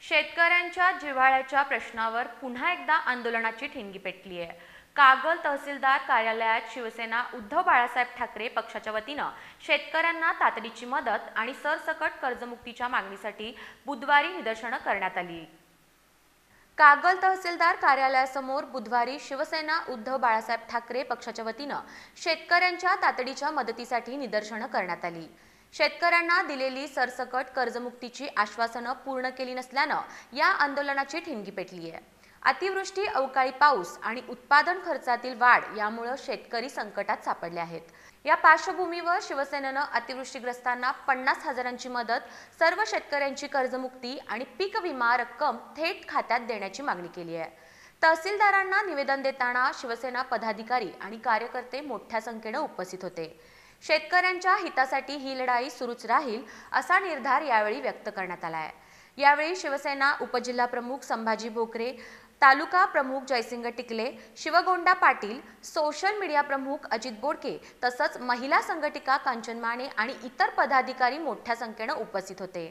शेतकऱ्यांच्या जिव्हाळ्याच्या प्रश्नावर पुन्हा एकदा आंदोलनाची ठिणगी पेटली आहे। कागल तहसीलदार कार्यालयात शिवसेना उद्धव बाळासाहेब ठाकरे पक्षाच्या वतीनं शेतकऱ्यांना तातडीची मदत आणि सरसकट कर्जमुक्तीच्या मागणीसाठी बुधवारी निदर्शनं करण्यात आली। कागल तहसीलदार कार्यालयासमोर बुधवारी शिवसेना उद्धव बाळासाहेब ठाकरे पक्षाच्या वतीनं शेतकऱ्यांच्या तातडीच्या मदतीसाठी निदर्शनं करण्यात आली। शेतकऱ्यांना दिलेली सरसकट कर्जमुक्तीची आश्वासनं पूर्ण केली नसल्यानं या आंदोलनाची ठिणगी पेटली आहे। अतिवृष्टी, अवकाळी पाऊस आणि उत्पादन खर्चातील वाढ यामुळे शेतकरी संकटात सापडले आहेत। या पार्श्वभूमीवर शिवसेनेनं अतिवृष्टीग्रस्तांना 50,000ची मदत, सर्व शेतकऱ्यांची कर्जमुक्ती आणि पीक विमा रक्कम थेट खात्यात देण्याची मागणी केली आहे। तहसीलदारांना निवेदन देताना शिवसेना पदाधिकारी आणि कार्यकर्ते मोठ्या संख्येने उपस्थित होते। शेतकऱ्यांच्या हितासाठी ही लढाई सुरूच राहील असा निर्धार यावेळी व्यक्त करण्यात आला आहे। यावेळी शिवसेना उपजिल्हाप्रमुख संभाजी भोकरे, तालुका प्रमुख जयसिंग टिकले, शिवगोंडा पाटील, सोशल मीडिया प्रमुख अजित बोडके तसंच महिला संघटिका कांचन माने आणि इतर पदाधिकारी मोठ्या संख्येने उपस्थित होते।